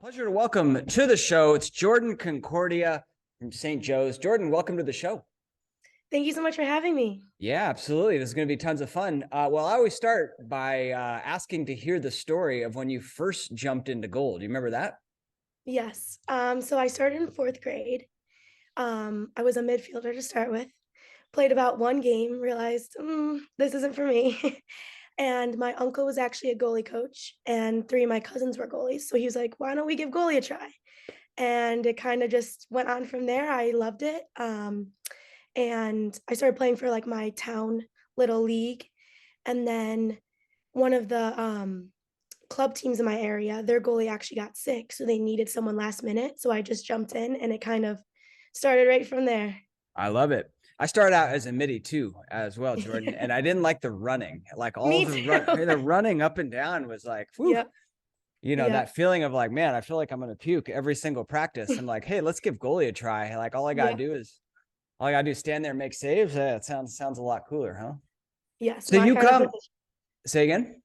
Pleasure to welcome to the show. It's Jorden Concordia from St. Joe's. Jorden, welcome to the show. Thank you so much for having me. Yeah, absolutely. This is going to be tons of fun. Well, I always start by asking to hear the story of when you first jumped into goal. Do you remember that? Yes. So I started in fourth grade. I was a midfielder to start with. Played about one game, realized this isn't for me. And my uncle was actually a goalie coach, and three of my cousins were goalies. So he was like, "Why don't we give goalie a try?" And it kind of just went on from there. I loved it. And I started playing for like my town little league, and then one of the club teams in my area, their goalie actually got sick, so they needed someone last minute, so I just jumped in, and it kind of started right from there. I love it. I started out as a midi too, as well, Jorden, and I didn't like the running. Like all Me the too. the running up and down was like, whew, Yep, that yep, feeling of like, man, I feel like I'm gonna puke every single practice. I'm like, hey, let's give goalie a try. Like yep, all I gotta do is stand there and make saves. It sounds a lot cooler, huh? yes, So my you kind of come, position. say again.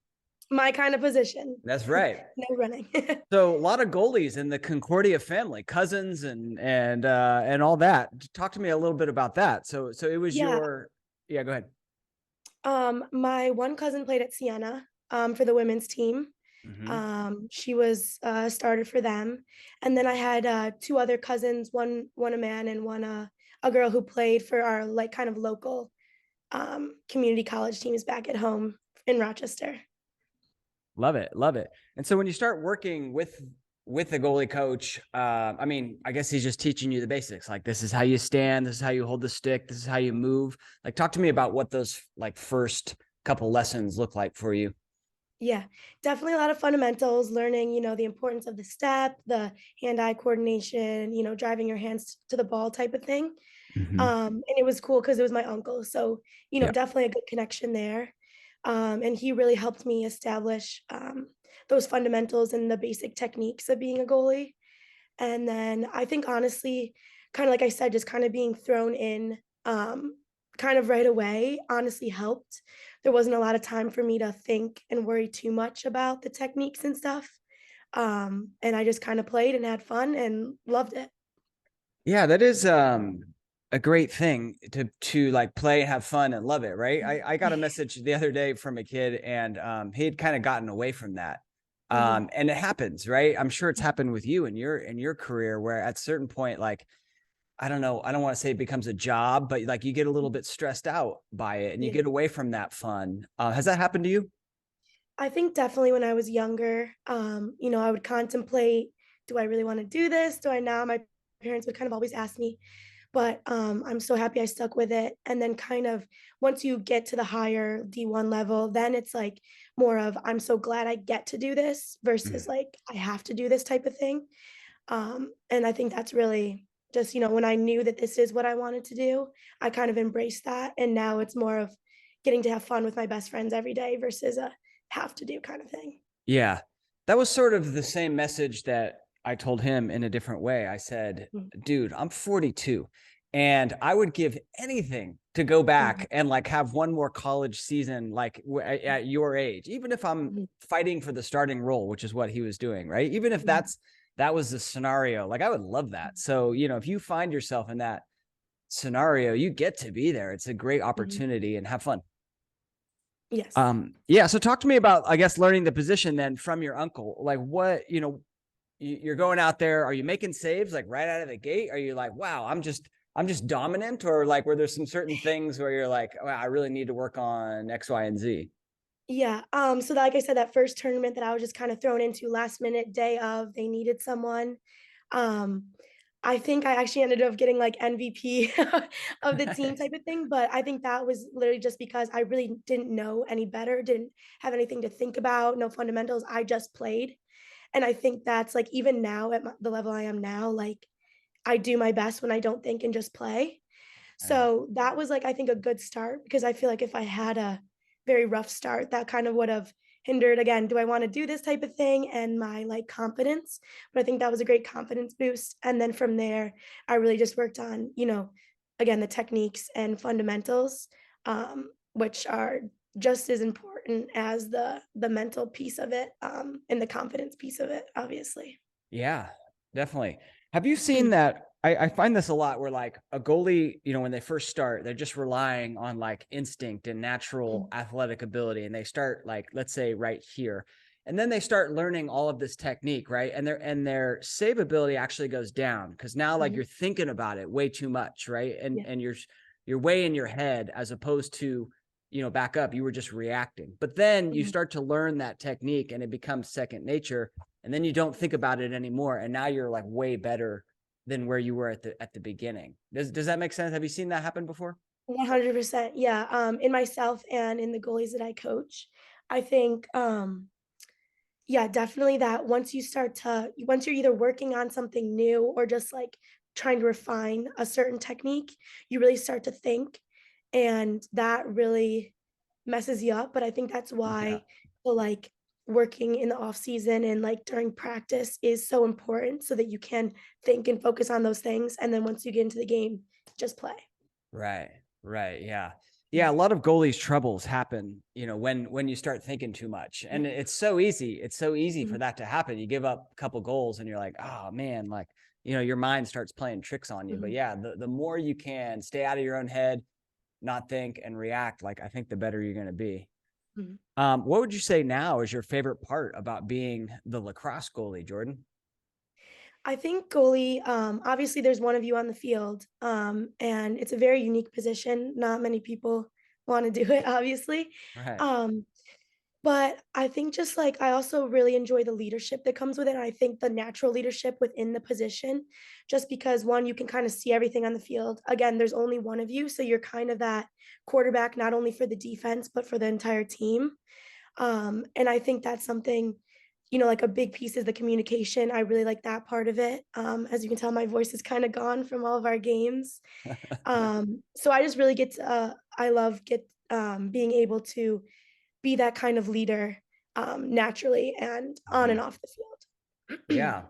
My kind of position. That's right. No running. So a lot of goalies in the Concordia family, cousins and all that. Talk to me a little bit about that. So it was Yeah, your, yeah, go ahead. my one cousin played at Siena, for the women's team. Hmm. She was, started for them, and then I had, two other cousins, one a man and one, a girl who played for our, like, kind of local community college teams back at home in Rochester. Love it, love it. And so when you start working with the goalie coach, I mean, I guess he's just teaching you the basics. Like this is how you stand, this is how you hold the stick, this is how you move. Like talk to me about what those like first couple lessons look like for you. Yeah, definitely a lot of fundamentals, learning, the importance of the step, the hand-eye coordination, driving your hands to the ball type of thing. Hmm. And it was cool because it was my uncle, so, Yeah. definitely a good connection there. And he really helped me establish, those fundamentals and the basic techniques of being a goalie. And then I think honestly, kinda like I said, just kinda being thrown in, kind of right away honestly helped. There wasn't a lot of time for me to think and worry too much about the techniques and stuff. And I just kinda played and had fun and loved it. Yeah, that is a great thing to like play, have fun, and love it, right? I got a message the other day from a kid, and he had kind of gotten away from that. Mhm. And it happens, right? I'm sure it's happened with you in your career, where at a certain point, like I don't know, I don't want to say it becomes a job, but like you get a little bit stressed out by it, and you Yeah. get away from that fun. Has that happened to you? I think definitely when I was younger, I would contemplate, do I really want to do this? Do I now? My parents would kind of always ask me, but I'm so happy I stuck with it. And then kind of once you get to the higher D1 level, then it's like more of I'm so glad I get to do this versus Mm. like I have to do this type of thing. And I think that's really just, when I knew that this is what I wanted to do, I kind of embraced that. And now it's more of getting to have fun with my best friends every day versus a have to do kind of thing. Yeah. That was sort of the same message that I told him in a different way. I said, Mhm, dude, I'm 42 and I would give anything to go mhm, back and like have one more college season, like at your age, even if I'm mhm, fighting for the starting role, which is what he was doing, right? Even if mhm, that was the scenario, like I would love that. So, if you find yourself in that scenario, you get to be there. It's a great mhm. opportunity and have fun. Yes. Yeah. So talk to me about, I guess, learning the position then from your uncle. Like what, you're going out there. Are you making saves like right out of the gate? Are you like, wow, I'm just dominant, or like were there some certain things where you're like, wow, I really need to work on X, Y, and Z? Yeah, so like I said, that first tournament that I was just kinda thrown into last minute, day of, they needed someone. Um, I think I actually ended up getting, like, MVP of the team type of thing, but I think that was literally just because I really didn't know any better, didn't have anything to think about, no fundamentals, I just played, and I think that's, like, even now at the level I am now, like, I do my best when I don't think and just play. Right. So that was, like, I think a good start because I feel like if I had a very rough start, that kind of would have hindered again, do I wanna do this type of thing and my, like, confidence, but I think that was a great confidence boost, and then from there, I really just worked on, again, the techniques and fundamentals, which are just as important as the mental piece of it, and the confidence piece of it, obviously. Yeah, definitely. Have you seen Mhm, that? I find this a lot where like a goalie, when they first start, they're just relying on like instinct and natural mhm, athletic ability. And they start like, let's say right here. And then they start learning all of this technique, right? And their save ability actually goes down because now like mhm. you're thinking about it way too much, right? And Yeah, and you're way in your head as opposed to, back up, you were just reacting. But then you mhm, start to learn that technique and it becomes second nature, and then you don't think about it anymore, and now you're like way better than where you were at the beginning. Does that make sense? Have you seen that happen before? 100%. Yeah, in myself and in the goalies that I coach, I think, yeah, definitely that once you're either working on something new or just, like, trying to refine a certain technique, you really start to think, and that really messes you up, but I think that's Yeah. why like, working in the off season and, like, during practice is so important so that you can think and focus on those things, and then once you get into the game, just play. Right. Right. Yeah. Yeah. A Mhm. lot of goalies' troubles happen, when you start thinking too much. Yeah. And it's so easy. It's so easy for Mhm. that to happen. You give up a couple goals and you're like, oh man, like, your mind starts playing tricks on you. But Mhm. yeah, the more you can stay out of your own head, not think and react, like I think the better you're gonna be. Mhm. What would you say now is your favorite part about being the lacrosse goalie, Jordan? I think goalie, obviously, there's one of you on the field, and it's a very unique position. Not many people wanna do it, obviously. Right. Um, but I think just, like, I also really enjoy the leadership that comes with it, and I think the natural leadership within the position, just because, 1, you can kinda see everything on the field. Again, there's only one of you, so you're kind of that quarterback not only for the defense, but for the entire team. And I think that's something, like a big piece is the communication. I really like that part of it. As you can tell, my voice is kind of gone from all of our games. So I just really I love being able to be that kind of leader naturally and on and Mhm. off the field. Yeah.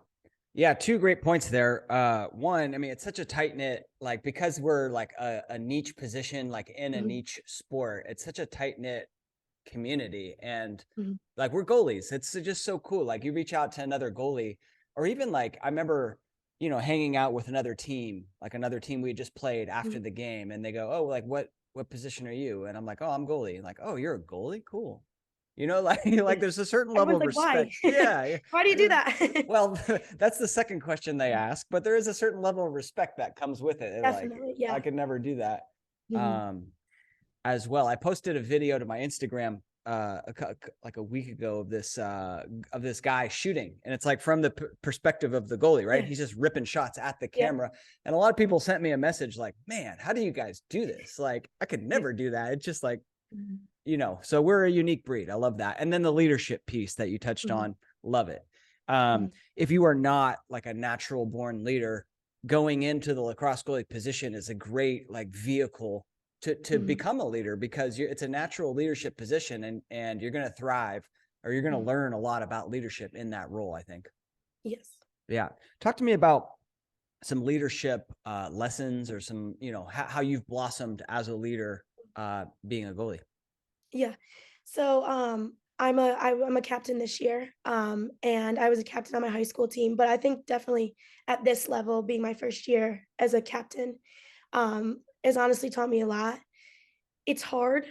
Yeah, two great points there. One, I mean, it's such a tight knit, like because we're like a niche position, like in a Mhm, niche sport, it's such a tight knit community. And mhm, like we're goalies. It's just so cool. Like you reach out to another goalie, or even like I remember, hanging out with another team, like another team we had just played after mhm. the game, and they go, "Oh, like what position are you?" And I'm like, "Oh, I'm goalie." Like, "Oh, you're a goalie? Cool." Like Yeah. there's a certain level Everyone's of like, "Why? respect. Yeah, yeah. Why do you do Like, that?" well, that's the second question they ask, but there is a certain level of respect that comes with it. They're like, Definitely, I yeah. could never do that. Mhm, Um, as well. I posted a video to my Instagram like a week ago of this guy shooting, and it's like from the perspective of the goalie, right? yeah, He's just ripping shots at the yeah, camera, and a lot of people sent me a message like, "Man, how do you guys do this? Like, I could yeah. never do that." It's just like, Mhm, so we're a unique breed. I love that. And then the leadership piece that you touched mhm, on, love it. mhm, If you are not like a natural born leader, going into the lacrosse goalie position is a great like vehicle to mhm, become a leader because it's a natural leadership position, and you're going to thrive, or you're going to mhm. learn a lot about leadership in that role, I think. Yes. Yeah. Talk to me about some leadership lessons, or some, how you've blossomed as a leader being a goalie. Yeah. So, I'm a captain this year, and I was a captain on my high school team, but I think definitely at this level, being my first year as a captain, has honestly taught me a lot. It's hard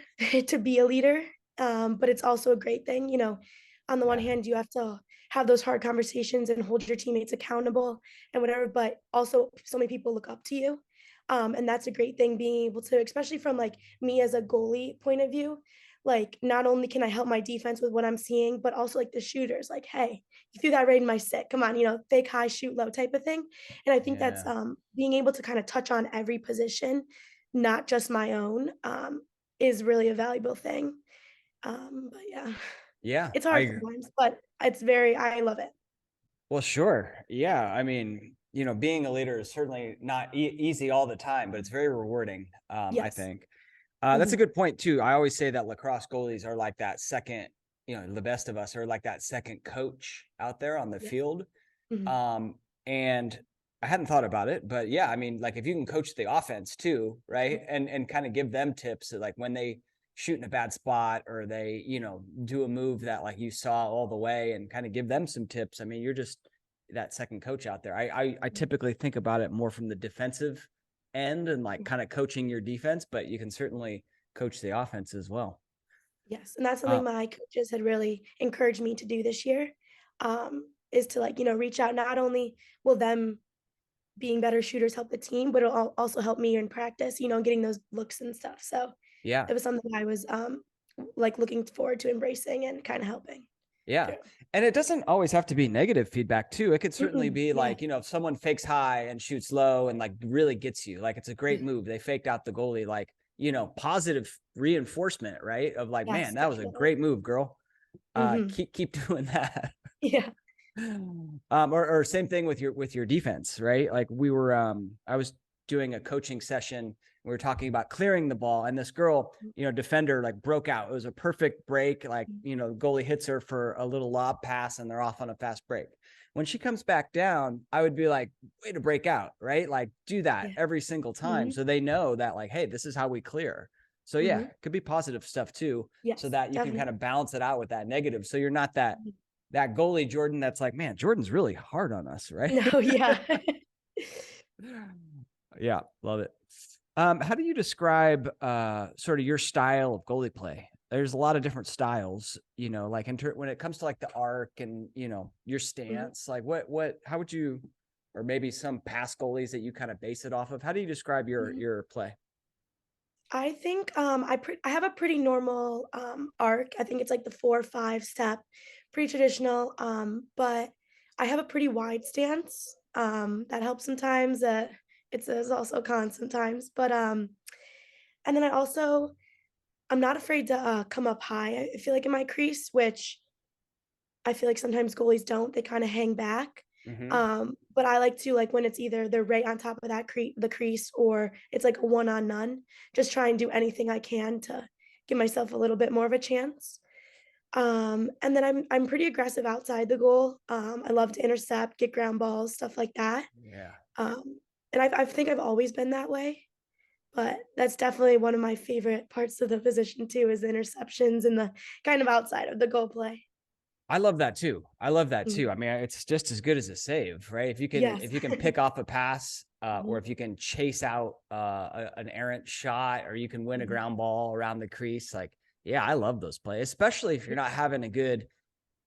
to be a leader, but it's also a great thing, On the one Yeah. hand, you have to have those hard conversations and hold your teammates accountable and whatever, but also so many people look up to you. And that's a great thing being able to, especially from like me as a goalie point of view, like not only can I help my defense with what I'm seeing, but also like the shooters, like, hey, you threw that right in my stick. Come on, fake high, shoot low type of thing. And I think that's Yeah. being able to kind of touch on every position, not just my own, is really a valuable thing. But yeah, Yeah. it's hard sometimes, but I love it. Well, sure. Yeah. I mean, being a leader is certainly not easy all the time, but it's very rewarding, I Yes. think. That's a Mhm. good point, too. I always say that lacrosse goalies are like that second, the best of us are like that second coach out there on the Yeah. field. Mhm. And I hadn't thought about it, but yeah, I mean, like if you can coach the offense too, right? Mhm. And kind of give them tips, like when they shoot in a bad spot, or they, do a move that like you saw all the way, and kind of give them some tips. I mean, you're just that second coach out there. I typically think about it more from the defensive end and like kind of coaching your defense, but you can certainly coach the offense as well. Yes, and that's Uh, something my coaches had really encouraged me to do this year, is to, like, reach out. Not only will them being better shooters help the team, but it'll also help me in practice, getting those looks and stuff. So yeah. it was something I was, like, looking forward to embracing and kinda helping Yeah. through. And it doesn't always have to be negative feedback too. It could certainly Mm-mm, be yeah, like, if someone fakes high and shoots low and like really gets you, like it's a great yeah, move. They faked out the goalie, like, positive reinforcement, right? Of like, man, yes, that was a definitely. great move, girl. Mhm, Keep doing that. yeah, Or same thing with your defense, right? Like I was doing a coaching session. We were talking about clearing the ball, and this girl, defender, like broke out. It was a perfect break. Like, goalie hits her for a little lob pass, and they're off on a fast break. When she comes back down, I would be like, way to break out, right? Like, do that yeah, every single time, mhm, so they know that, like, hey, this is how we clear. So yeah, mhm, it could be positive stuff too, so yes, that you can kind definitely. of balance it out with that negative. So you're not that goalie Jorden that's like, man, Jordan's really hard on us, right? No, yeah. Yeah, love it. How do you describe sort of your style of goalie play? There's a lot of different styles, like when it comes to like the arc and your Mhm, stance, like how would you, or maybe some past goalies that you kind of base it off of? How do you describe your mhm. your play? I think, I have a pretty normal, arc. I think it's like the 4 or 5 step, pretty traditional, but I have a pretty wide stance, that helps sometimes, it's also a con sometimes, but, and then I'm not afraid to, come up high. I feel like in my crease, which I feel like sometimes goalies don't, they kinda hang back, Mm-hmm. but I like to, like, when it's either they're right on top of the crease or it's like a one on none, just try and do anything I can to give myself a little bit more of a chance. And then I'm pretty aggressive outside the goal. I love to intercept, get ground balls, stuff like that. Yeah. Um, and I think I've always been that way, but that's definitely one of my favorite parts of the position too, is the interceptions and the kind of outside of the goal play. I love that too. I love that Mhm. too. I mean, it's just as good as a save, right? If you can Yes. if you can pick off a pass, or Mhm, if you can chase out an errant shot, or you can win a mhm. ground ball around the crease, like yeah, I love those plays, especially if you're not having a good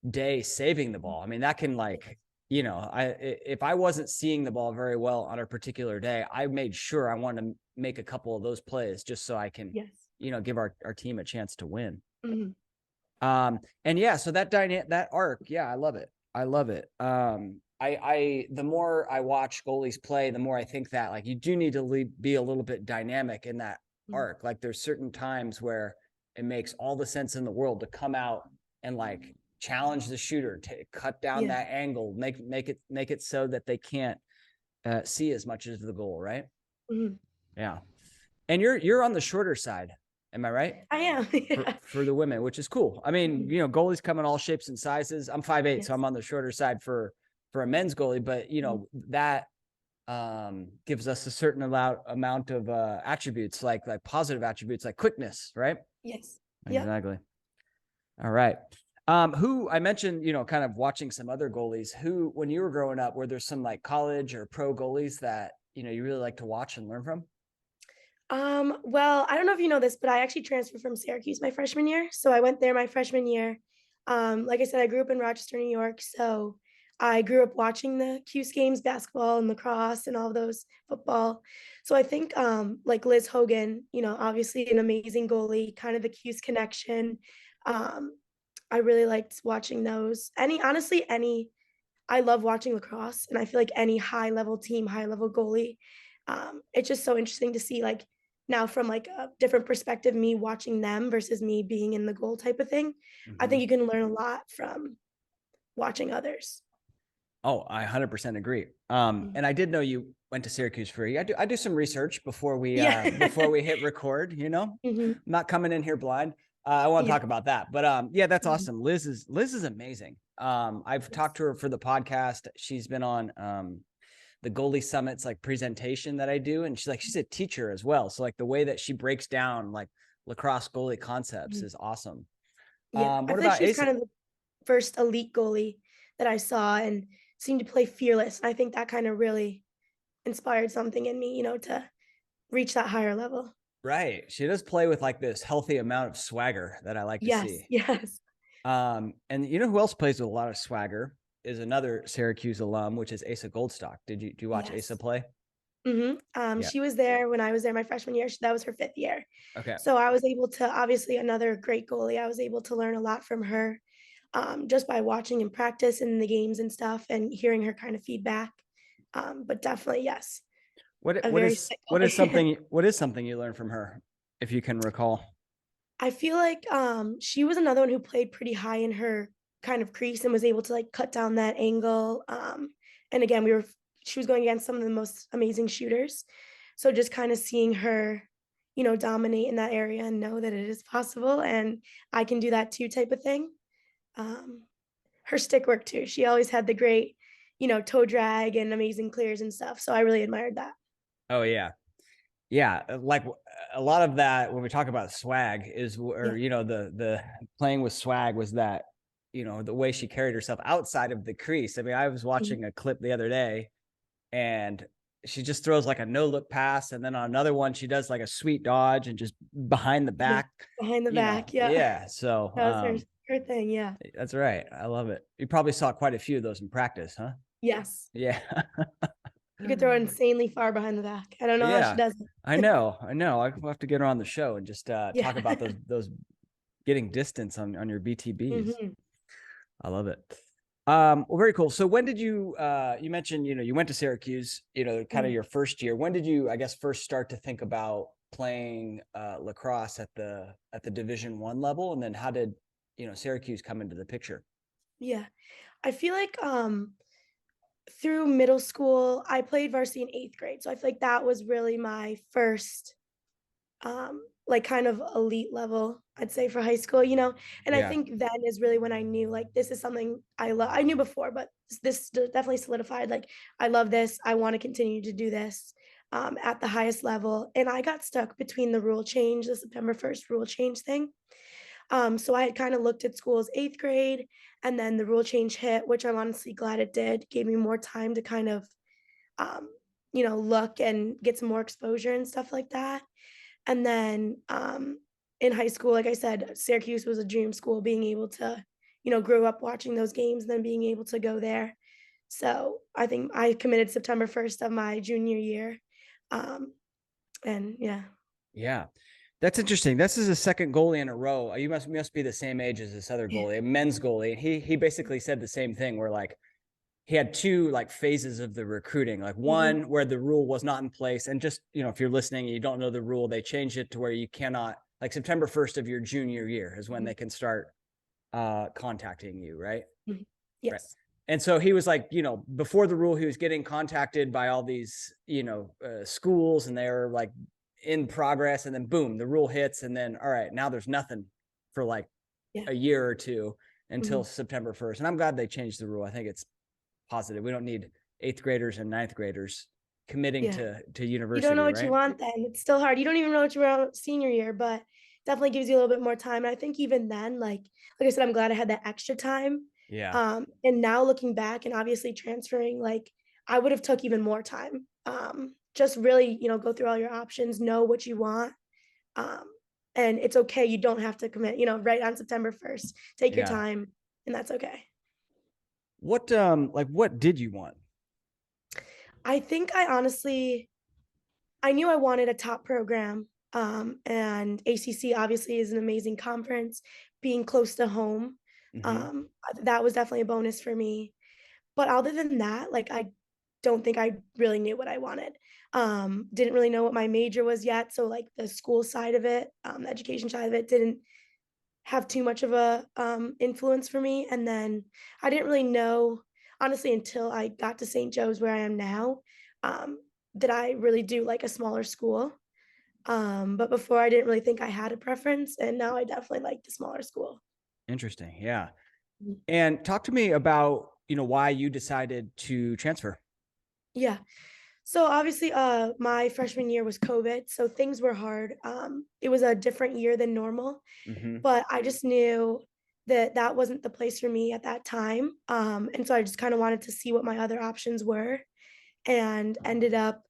day saving the ball. I mean, that can Yes. like if I wasn't seeing the ball very well on a particular day, I made sure I wanted to make a couple of those plays just so I can, Yes. give our team a chance to win. Mhm. And yeah, so that arc, yeah, I love it. I love it. I the more I watch goalies play, the more I think that like you do need to be a little bit dynamic in that Mhm. arc. Like there's certain times where it makes all the sense in the world to come out and like challenge the shooter to cut down Yeah. that angle, make it so that they can't see as much as the goal, right? Mhm. Yeah. And you're on the shorter side, am I right? I am, for yeah. for the women, which is cool. I mean, Mhm. goalies come in all shapes and sizes. I'm 5'8", so Yes. I'm on the shorter side for a men's goalie, but Mhm. that gives us a certain amount of attributes, like positive attributes, like quickness, right? Yes. Yep. Exactly. All right. Who I mentioned, kind of watching some other goalies. Who, when you were growing up, were there some like college or pro goalies that you really like to watch and learn from? Well, I don't know if you know this, but I actually transferred from Syracuse my freshman year. So I went there my freshman year. Like I said, I grew up in Rochester, New York. So I grew up watching the Cuse games, basketball and lacrosse and all those football. So I think like Liz Hogan, obviously an amazing goalie, kind of the Cuse connection. Um, I really liked watching those. Any I love watching lacrosse, and I feel like any high level team, high level goalie, it's just so interesting to see like now from like a different perspective, me watching them versus me being in the goal type of thing. I Mm-hmm. think you can learn a lot from watching others. Oh, I 100% agree. Mhm. And I did know you went to Syracuse for I do some research Yeah. before we hit record, Hmm. I'm not coming in here blind. I want to Yeah. talk about that. But yeah, that's Mhm. awesome. Liz is amazing. I've Yes. talked to her for the podcast. She's been on the goalie summits like presentation that I do, and she's a teacher as well. So like the way that she breaks down like lacrosse goalie concepts Mhm. is awesome. Yeah. I What feel like about she's Ace? kind of the first elite goalie that I saw, and seemed to play fearless. I think that kind of really inspired something in me, to reach that higher level. Right. She does play with like this healthy amount of swagger that I like to Yes, see. yes, And you know who else plays with a lot of swagger is another Syracuse alum, which is Asa Goldstock. Do you watch Asa yes. play? Yeah. She was there when I was there my freshman year. That was her 5th year. Okay. So I was able to, obviously another great goalie. I was able to learn a lot from her, just by watching and practice in the games and stuff and hearing her kind of feedback. But definitely, yes, a very sick goalie. what is something you learned from her, if you can recall? I feel like, she was another one who played pretty high in her kind of crease and was able to, like, cut down that angle, and again, she was going against some of the most amazing shooters, so just kinda seeing her, dominate in that area and know that it is possible and I can do that too type of thing. Um, Her stick work too, she always had the great, toe drag and amazing clears and stuff, so I really admired that. Oh yeah. Yeah, a lot of that when we talk about swag is Yeah, or the playing with swag was that the way she carried herself outside of the crease. I mean, I was mhm, watching a clip the other day and she just throws like a no look pass and then on another one she does like a sweet dodge and just behind the yeah, back, behind the back, yeah, yeah. So, that was her thing, yeah. that's right. I love it. You probably saw quite a few of those in practice, huh? Yes. Yeah. You could throw it insanely far behind the back. I don't know how she Yeah. does I it. know. I know. I'll have to get her on the show and just Yeah. talk about those getting distance on your BTBs. Mhm. I love it. Well, very cool. So when did you you mentioned, you went to Syracuse, kind of Mhm. your first year. When did you, I guess, first start to think about playing lacrosse at the Division 1 level? And then how did, Syracuse come into the picture? Yeah. I feel like, through middle school, I played varsity in 8th grade, so I feel like that was really my first, like, kind of elite level, I'd say, for high school, and I Yeah. think then is really when I knew, like, this is something I love. I knew before, but this definitely solidified, like, I love this, I wanna continue to do this, at the highest level, and I got stuck between the September 1st rule change thing. So I had kind of looked at schools 8th grade, and then the rule change hit, which I'm honestly glad it did. Gave me more time to kind of, um, look and get some more exposure and stuff like that. And then in high school, like I said, Syracuse was a dream school. Being able to, grow up watching those games, and then being able to go there. So I think I committed September 1st of my junior year, um, and yeah, Yeah. That's interesting. This is a second goalie in a row. You must be the same age as this other yeah, goalie, a men's goalie. And he basically said the same thing where like he had two like phases of the recruiting. Like hmm one where the rule was not in place. And just, if you're listening and you don't know the rule, they changed it to where you cannot like September 1st of your junior year is when hmm they can start contacting you, right? hmm Right. yes, And so he was like, before the rule, he was getting contacted by all these, schools and they were like in progress. And then boom, the rule hits. And then, all right, now there's nothing for like yeah, a year or two until hmm September 1st. And I'm glad they changed the rule. I think it's positive. We don't need eighth graders and ninth graders committing yeah. to You don't know university, what you right? want then, it's still hard. You don't even know what you want senior year, but definitely gives you a little bit more time, and I think even then, like I said, I'm glad I had that extra time, Yeah. and now looking back and obviously transferring, like, I would've took even more time, just really, go through all your options, know what you want, um, and it's okay, you don't have to commit, right on September 1st. Take your Yeah. time, and that's okay. What did you want? I think I knew I wanted a top program, and ACC obviously is an amazing conference. Being close to home, Hmm. that was definitely a bonus for me. But other than that, like, I don't think I really knew what I wanted. Didn't really know what my major was yet, so, like, the school side of it, the education side of it didn't have too much of a, influence for me, and then I didn't really know, honestly, until I got to St. Joe's where I am now, um, that I really do like a smaller school. But before I didn't really think I had a preference, and now I definitely like the smaller school. Interesting. Yeah. Mhm. And talk to me about, why you decided to transfer. Yeah. So obviously, my freshman year was COVID, so things were hard. It was a different year than normal, Hmm. but I just knew that wasn't the place for me at that time. And so I just kind of wanted to see what my other options were, and ended up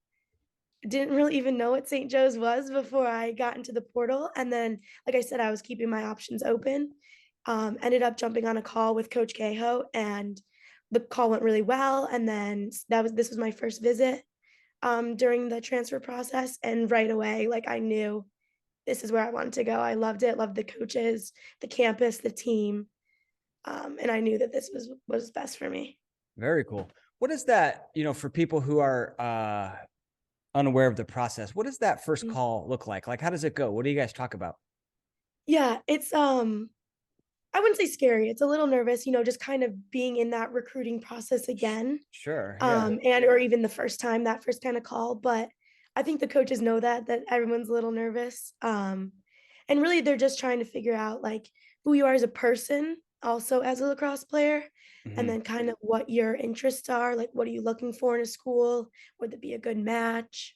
didn't really even know what St. Joe's was before I got into the portal. And then, like I said, I was keeping my options open. Ended up jumping on a call with Coach Cahill, and the call went really well. And then this was my first visit during the transfer process, and right away, like I knew this is where I wanted to go. I loved it, loved the coaches, the campus, the team, and I knew that this was best for me. Very cool. What is that, for people who are unaware of the process, what does that first Mm. call look like? Like, how does it go? What do you guys talk about? Yeah, it's I wouldn't say scary. It's a little nervous, just kind of being in that recruiting process again. Sure. Yeah. And or even the first time, that first kind of call. But I think the coaches know that everyone's a little nervous. And really they're just trying to figure out like who you are as a person, also as a lacrosse player, and Hmm. then kind of what your interests are, like what are you looking for in a school? Would it be a good match?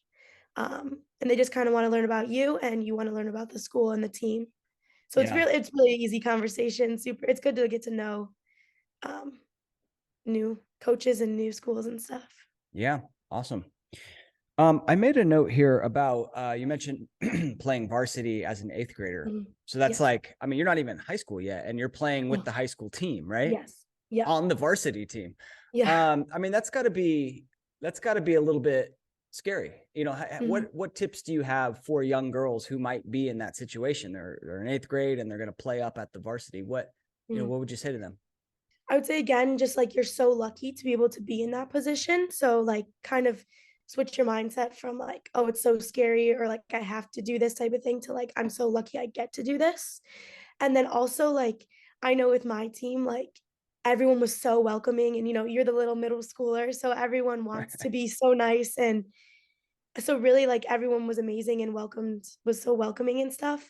And they just kind of want to learn about you, and you want to learn about the school and the team. So Yeah. it's really easy conversation. Super, it's good to get to know um, new coaches and new schools and stuff. Yeah. Awesome. I made a note here about you mentioned playing varsity as an eighth grader. Mhm. So that's Yes. like, I mean, you're not even in high school yet, and you're playing with No. the high school team, right? Yes. Yep. On the varsity team. Yeah. I mean, that's got to be a little bit scary. Mhm. What tips do you have for young girls who might be in that situation? They're in eighth grade and they're going to play up at the varsity. Mhm. What would you say to them? I would say again, just like you're so lucky to be able to be in that position. So like kind of switch your mindset from like, oh, it's so scary, or like I have to do this type of thing, to like, I'm so lucky I get to do this. And then also like I know with my team, like everyone was so welcoming, and you're the little middle schooler. So everyone wants to be so nice, and so really like everyone was amazing and was so welcoming and stuff.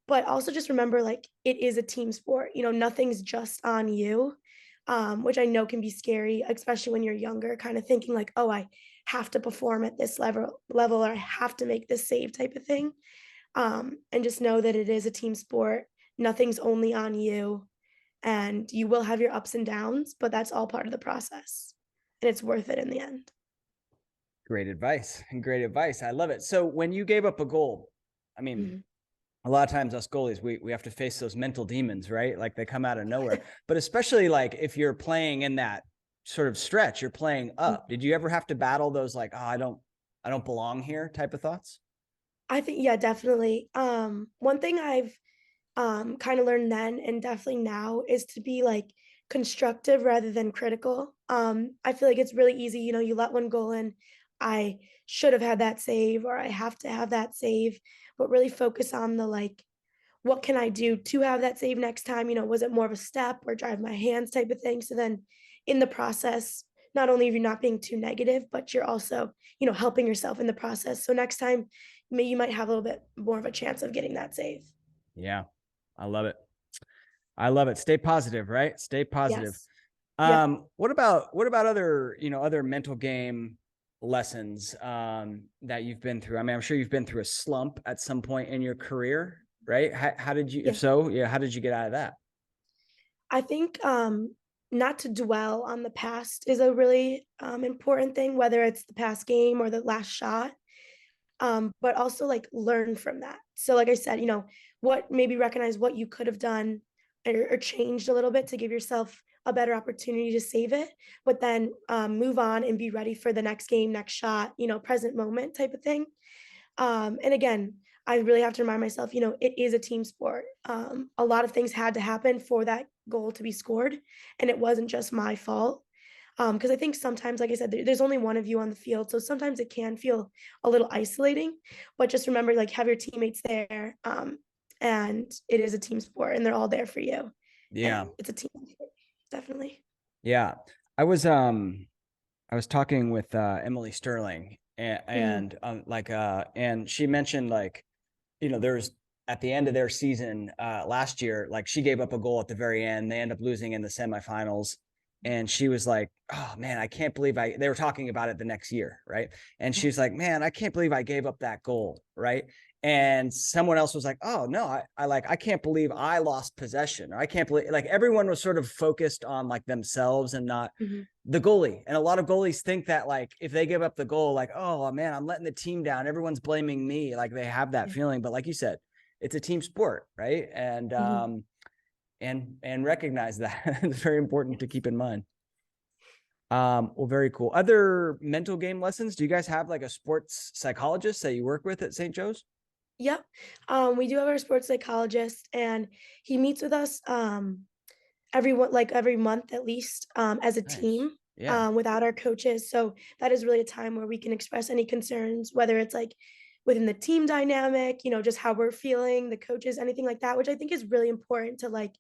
But also just remember, like, it is a team sport, nothing's just on you, which I know can be scary, especially when you're younger, kind of thinking like, "Oh, I have to perform at this level, or I have to make this save," type of thing. And just know that it is a team sport. Nothing's only on you, and you will have your ups and downs, but that's all part of the process, and it's worth it in the end. Great advice. Great advice. I love it. So when you gave up a goal, I mean, Mhm. a lot of times us goalies, we have to face those mental demons, right? Like they come out of nowhere. But especially like if you're playing in that sort of stretch, you're playing up. Did you ever have to battle those like, oh, I don't belong here type of thoughts? I think, yeah, definitely. One thing I've kind of learned then and definitely now is to be like constructive rather than critical. I feel like it's really easy, you let one goal in, I should have had that save, or I have to have that save, but really focus on the like, what can I do to have that save next time? Was it more of a step or drive my hands type of thing? So then in the process, not only are you not being too negative, but you're also, helping yourself in the process. So next time, you might have a little bit more of a chance of getting that save. Yeah. I love it. I love it. Stay positive, right? Stay positive. Yes. Yep. What about other, other mental game lessons that you've been through? I mean, I'm sure you've been through a slump at some point in your career, right? How did you, if Yeah. so, yeah, how did you get out of that? I think not to dwell on the past is a really important thing, whether it's the past game or the last shot. But also like learn from that. So like I said, what maybe recognize what you could have done, or changed a little bit to give yourself a better opportunity to save it, but then move on and be ready for the next game, next shot, present moment type of thing. And again, I really have to remind myself, it is a team sport. A lot of things had to happen for that goal to be scored, and it wasn't just my fault. Because I think sometimes, like I said, there's only one of you on the field, so sometimes it can feel a little isolating. But just remember, like, have your teammates there, and it is a team sport, and they're all there for you, Yeah. and it's a team effort, definitely. Yeah. I was um I was talking with Emily Sterling Mhm. and she mentioned like, there's at the end of their season last year, like she gave up a goal at the very end. They end up losing in the semifinals. And she was like, oh man, I can't believe they were talking about it the next year. Right. And Yeah. she's like, man, I can't believe I gave up that goal. Right. and someone else was like, oh no, I can't believe I lost possession, or I can't believe, like, everyone was sort of focused on like themselves and not Mhm. the goalie. And a lot of goalies think that, like, if they give up the goal, like, oh man, I'm letting the team down, everyone's blaming me. Like, they have that Yeah. feeling, but like you said, it's a team sport, right? Mhm. And recognize that. It's very important to Yes. keep in mind. Well, very cool. Other mental game lessons? Do you guys have like a sports psychologist that you work with at St. Joe's? Yep. We do have our sports psychologist, and he meets with us every month at least, as a Nice. team, Yeah. without our coaches. So that is really a time where we can express any concerns, whether it's like within the team dynamic, just how we're feeling, the coaches, anything like that, which I think is really important to like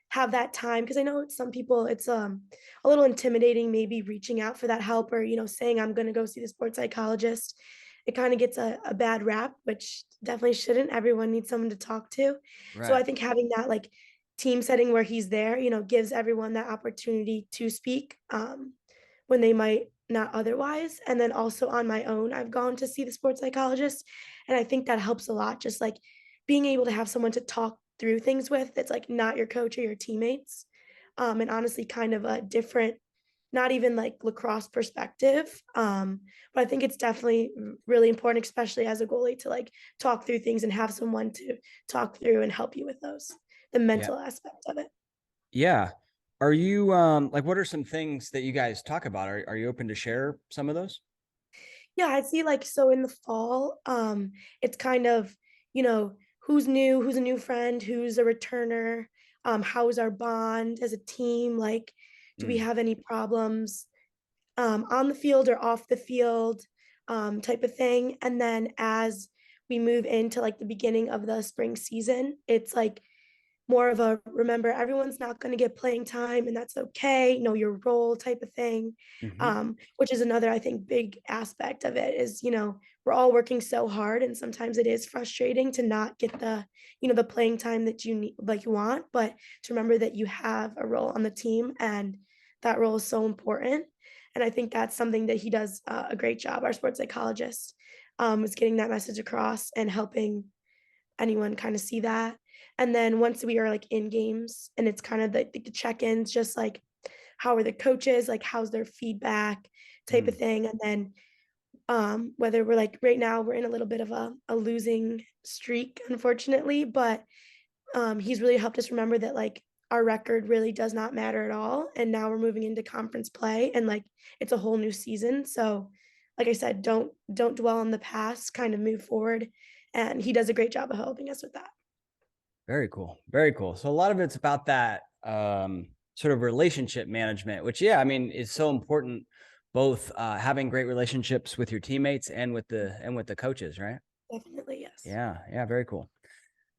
have that time, because I know some people it's a little intimidating maybe reaching out for that help, or saying I'm going to go see the sports psychologist. It kind of gets a bad rap, which definitely shouldn't. Everyone needs someone to talk to. So I Right. think having that like team setting where he's there, gives everyone that opportunity to speak, when they might not otherwise. And then also on my own, I've gone to see the sports psychologist, and I think that helps a lot, just like being able to have someone to talk through things with that's like not your coach or your teammates. And honestly, kind of a different, not even like lacrosse perspective. But I think it's definitely really important, especially as a goalie, to like talk through things and have someone to talk through and help you with the Yeah. mental aspect of it. Yeah. Are you like, what are some things that you guys talk about? Are you open to share some of those? Yeah, I'd see like so in the fall, it's kind of, who's new, who's a new friend, who's a returner, how's our bond as a team, like do we Mm, have any problems on the field or off the field, type of thing. And then as we move into like the beginning of the spring season, it's like more of a remember everyone's not going to get playing time, and that's okay, know your role type of thing. hmm. Which is another, I think, big aspect of it is, we're all working so hard, and sometimes it is frustrating to not get the playing time that you need, like you want, but to remember that you have a role on the team, and that role is so important. And I think that's something that he does a great job, our sports psychologist, is getting that message across and helping anyone kind of see that. And then once we are like in games and it's kind of the check-ins, just like how are the coaches, like how's their feedback type of Mm, thing. And then whether we're like right now we're in a little bit of a losing streak, unfortunately, but he's really helped us remember that like our record really does not matter at all. And now we're moving into conference play, and like it's a whole new season. So like I said, don't dwell on the past, kind of move forward. And he does a great job of helping us with that. very cool. Very cool. So a lot of it's about that sort of relationship management, which, yeah, I mean, is so important, both having great relationships with your teammates and with the coaches, right? Definitely, yes. Yeah, yeah, very cool.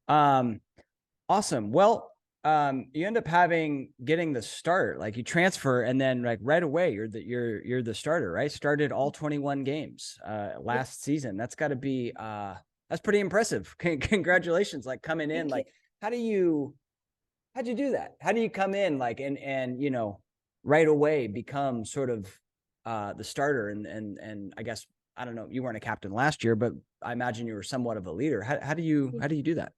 Um, awesome. Well, you end up getting the start, like you transfer, and then like right away you're the starter, right? Started all 21 games Yeah, last season. That's got to be that's pretty impressive. Congratulations, like coming in. thank you. Like, how do you how'd you do that? How do you come in like and right away become sort of the starter, and I guess, I don't know, you weren't a captain last year, but I imagine you were somewhat of a leader. How do you do that?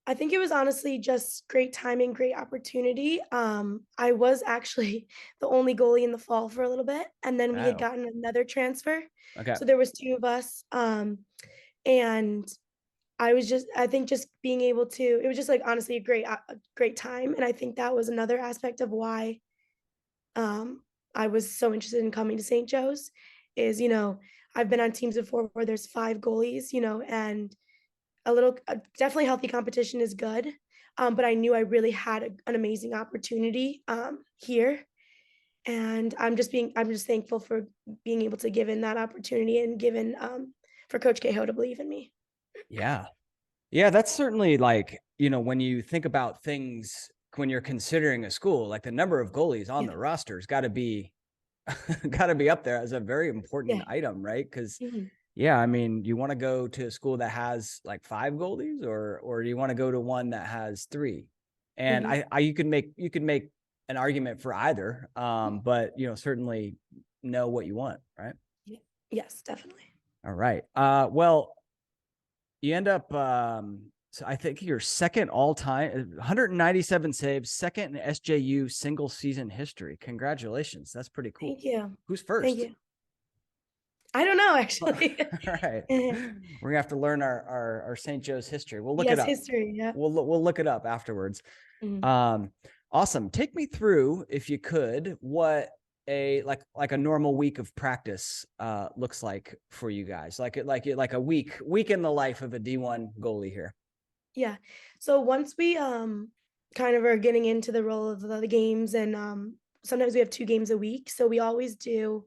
I think it was honestly just great timing, great opportunity. I was actually the only goalie in the fall for a little bit, and then we had Oh, gotten another transfer. okay. So there was two of us, and I think just being able to it was just like honestly a great time, and I think that was another aspect of why um I was so interested in coming to St. Joe's is, I've been on teams before where there's 5 goalies, and definitely healthy competition is good. But I knew I really had an amazing opportunity here, and I'm just thankful for being able to give in that opportunity, and given for Coach Cahill to believe in me. Yeah. Yeah, that's certainly, like, when you think about things, when you're considering a school, like the number of goalies on Yeah, the roster's got to be got to be up there as a very important yeah. item, right? Because, Mhm. yeah, I mean, you want to go to a school that has like 5 goalies, or do you want to go to one that has 3? And Mhm. you could make an argument for either, Yeah. but certainly know what you want, right? Yeah. Yes, definitely. All right. Well, you end up, so I think you're second all time, 197 saves, second in SJU single season history. Congratulations. That's pretty cool. Thank you. Who's Thank first? you. I don't know All actually. right. We're gonna have to learn our St. Joe's history. We'll look it Yes, up. history. Yeah. We'll look it up afterwards. Mhm. Um, awesome. Take me through, if you could, what like a normal week of practice looks like for you guys. Like a week in the life of a D1 goalie here. Yeah. So once we kind of are getting into the role of the games and sometimes we have 2 games a week. So we always do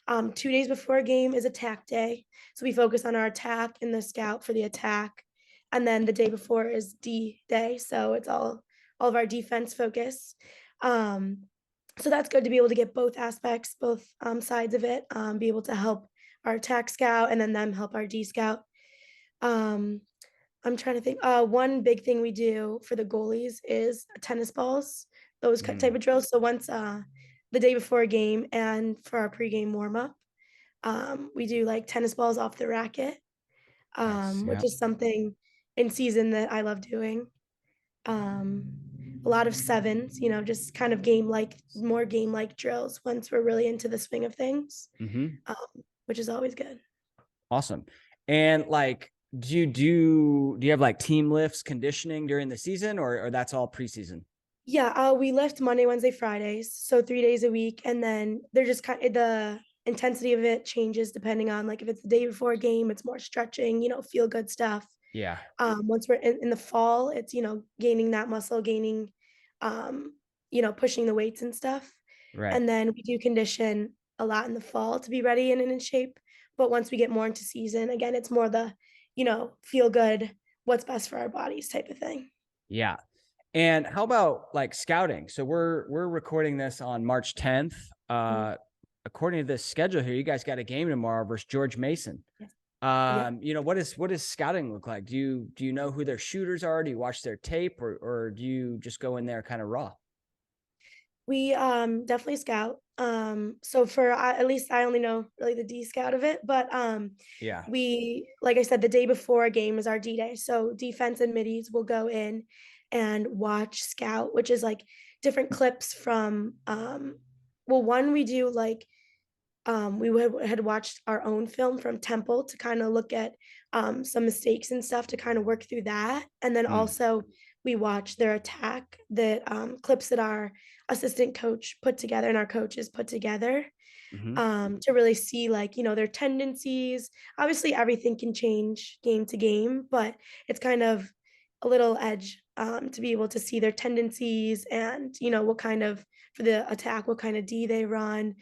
2 days before a game is attack day. So we focus on our attack and the scout for the attack. And then the day before is D day. So it's all of our defense focus. Um, so that's good to be able to get both aspects, both sides of it, be able to help our attack scout and then them help our D scout. Um, I'm trying to think. One big thing we do for the goalies is tennis balls, those type Mm, of drills. So once the day before a game and for our pregame warm up, we do like tennis balls off the racket, nice. which Yeah. is something in season that I love doing. Um, a lot of sevens, just kind of more game like drills once we're really into the swing of things, Mm-hmm. um, which is always good. Awesome. And like, do you have like team lifts, conditioning during the season, or that's all preseason? Yeah, we lift Monday, Wednesday, Fridays, so 3 days a week, and then they're just the intensity of it changes depending on, like, if it's the day before a game, it's more stretching, feel good stuff. Yeah. Once we're in the fall, it's, gaining that muscle, um, pushing the weights and stuff, Right. and then we do condition a lot in the fall to be ready and in shape, but once we get more into season, again, it's more the, feel good, what's best for our bodies type of thing. Yeah. And how about like scouting? So we're recording this on March 10th. Mhm. According to this schedule here, you guys got a game tomorrow versus George Mason. Yes. Yep. What does scouting look like? Do you know who their shooters are? Do you watch their tape, or do you just go in there kind of raw? We, definitely scout. So for at least I only know really the D scout of it, but, Yeah. we like I said, the day before a game is our D day. So defense and middies will go in and watch scout, which is like different clips from, well, one we do like we had watched our own film from Temple to kinda look at, some mistakes and stuff to kinda work through that, and then Mm, also we watched their attack that, clips that our assistant coach put together and our coaches put together, hmm. to really see, like, their tendencies. Obviously, everything can change game to game, but it's kind of a little edge, to be able to see their tendencies and, what kind of for the attack, what kind of D they run,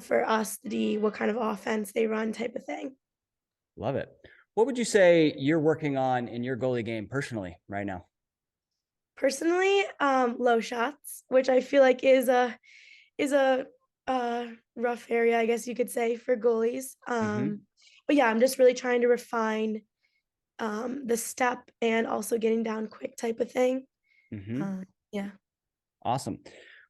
for us, the D, what kind of offense they run type of thing. Love it. What would you say you're working on in your goalie game personally right now? Personally, low shots, which I feel like is a rough area, I guess you could say, for goalies. Mm-hmm. But yeah, I'm just really trying to refine the step and also getting down quick type of thing. Mm-hmm. Uh, yeah. Awesome.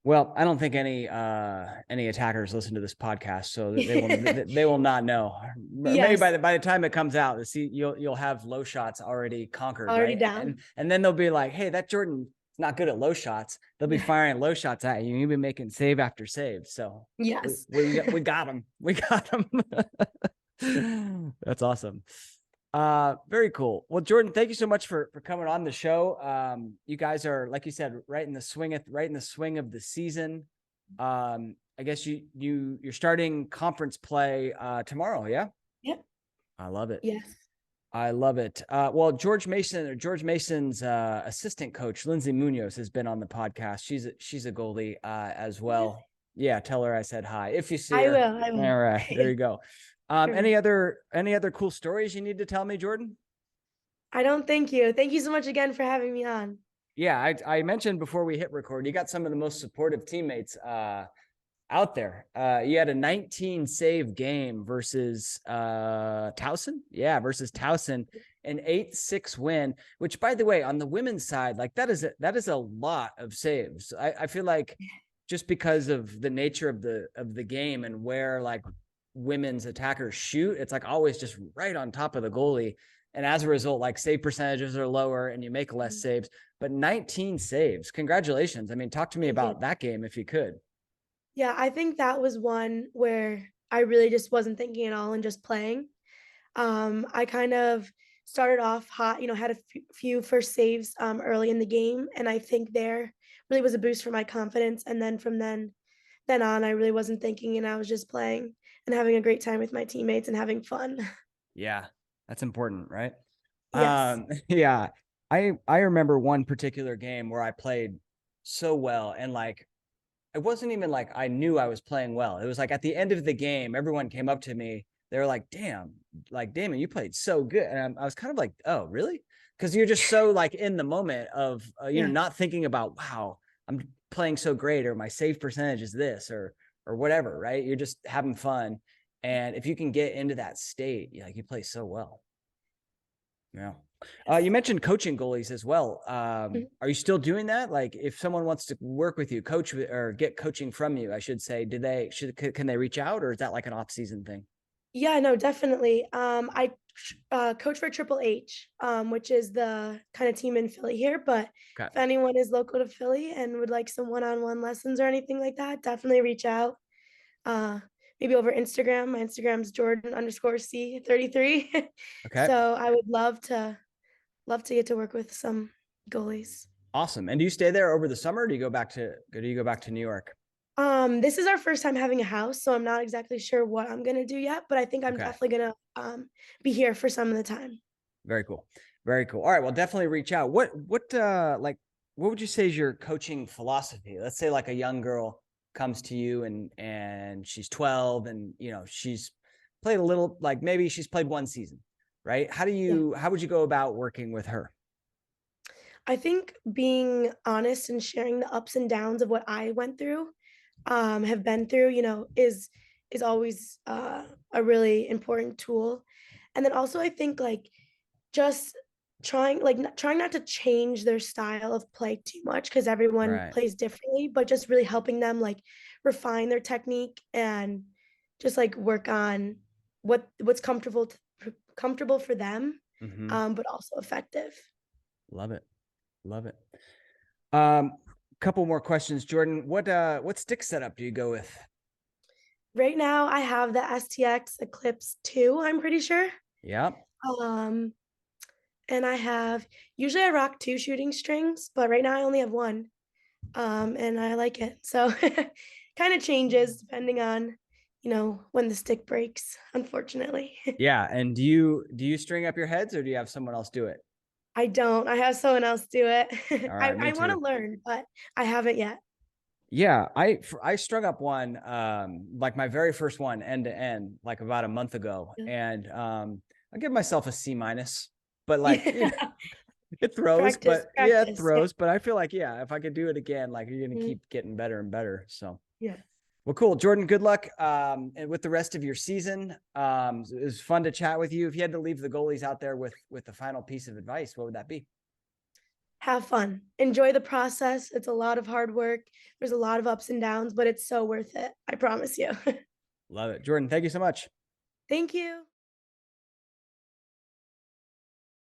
Well, I don't think any attackers listen to this podcast, so they will not know. Or maybe by Yes, the time it comes out, you'll have low shots already conquered, already right? down. And then they'll be like, "Hey, that Jordan is not good at low shots." They'll be Yeah. firing low shots at you. You'll be making save after save. So Yes. we got them. We got them. That's awesome. Very cool. Well, Jordan, thank you so much for coming on the show. You guys are, like you said, right in the swing of the season. I guess you're starting conference play tomorrow. Yeah. Yep. I love it. Yes. I love it. Well, George Mason's assistant coach, Lindsay Munoz, has been on the podcast. She's a goalie as Really? well. Yeah, tell her I said hi if you see I her. will. I will. All right, there you go. Any Perfect. other cool stories you need to tell me, Jordan? I don't thank you. Thank you so much again for having me on. Yeah, I mentioned before we hit record, you got some of the most supportive teammates out there. You had a 19 save game versus Towson. Yeah, versus Towson, an 8-6 win, which by the way, on the women's side, like that is a lot of saves. I feel like just because of the nature of the game and where like women's attackers shoot, it's like always just right on top of the goalie. And as a result, like save percentages are lower and you make less saves, but 19 saves. Congratulations. I mean, talk to me Thank you. about that game if you could. Yeah, I think that was one where I really just wasn't thinking at all and just playing. I kind of started off hot, had a few first saves early in the game, and I think there really was a boost for my confidence. And then from then on, I really wasn't thinking, and I was just playing and having a great time with my teammates and having fun. Yeah, that's important, right? Yes. Yeah. I remember one particular game where I played so well, and like it wasn't even like I knew I was playing well. It was like at the end of the game, everyone came up to me. They were like, "Damn, like Damon, you played so good." And I was kind of like, "Oh, really?" Because you're just so like in the moment of Yeah. not thinking about, "Wow, I'm playing so great," or my save percentage is this, or whatever, right? You're just having fun, and if you can get into that state, like you play so well. Yeah. You Yes. mentioned coaching goalies as well. Mhm. Are you still doing that? Like, if someone wants to work with you, coach or get coaching from you, I should say, can they reach out, or is that like an off season thing? Yeah, no, definitely. I coach for Triple H, which is the kind of team in Philly here. But Okay. if anyone is local to Philly and would like some one-on-one lessons or anything like that, definitely reach out. Uh, Maybe over Instagram. My Instagram's Jordan_C33. Okay. So I would love to get to work with some goalies. Awesome. And do you stay there over the summer? Or do you go back to New York? This is our first time having a house, so I'm not exactly sure what I'm gonna do yet, but I think I'm Okay. definitely gonna be here for some of the time. Very cool. Very cool. All right. Well, definitely reach out. What would you say is your coaching philosophy? Let's say like a young girl comes to you and she's 12 and she's played a little, like maybe she's played one season, right? Yeah. How would you go about working with her? I think being honest and sharing the ups and downs of what I went through, have been through, is always a really important tool. And then also I think like just trying not to change their style of play too much because everyone Right. plays differently, but just really helping them like refine their technique and just like work on what's comfortable for them, Mm-hmm. but also effective. Love it. Love it. Um, Couple more questions, Jordan. What stick setup do you go with? Right now, I have the STX Eclipse 2, I'm pretty sure. Yeah. Um, and usually I rock 2 shooting strings, but right now I only have 1, and I like it. So, kinda changes depending on, when the stick breaks, unfortunately. Yeah. And do you string up your heads or do you have someone else do it? I don't, I have someone else do it. All I right, me I wanna too. learn, but I haven't yet. Yeah, I strung up one like my very first one end to end like about a month ago, Yeah. and I give myself a C minus, but like Yeah. it throws, Practice, but yeah, it practice, yeah. throws, but I feel like yeah, if I could do it again, like you're gonna Mhm. keep getting better and better. So Yeah. well, cool, Jordan. Good luck and with the rest of your season. It was fun to chat with you. If you had to leave the goalies out there with the final piece of advice, what would that be? Have fun. Enjoy the process. It's a lot of hard work. There's a lot of ups and downs, but it's so worth it. I promise you. Love it, Jordan. Thank you so much. Thank you.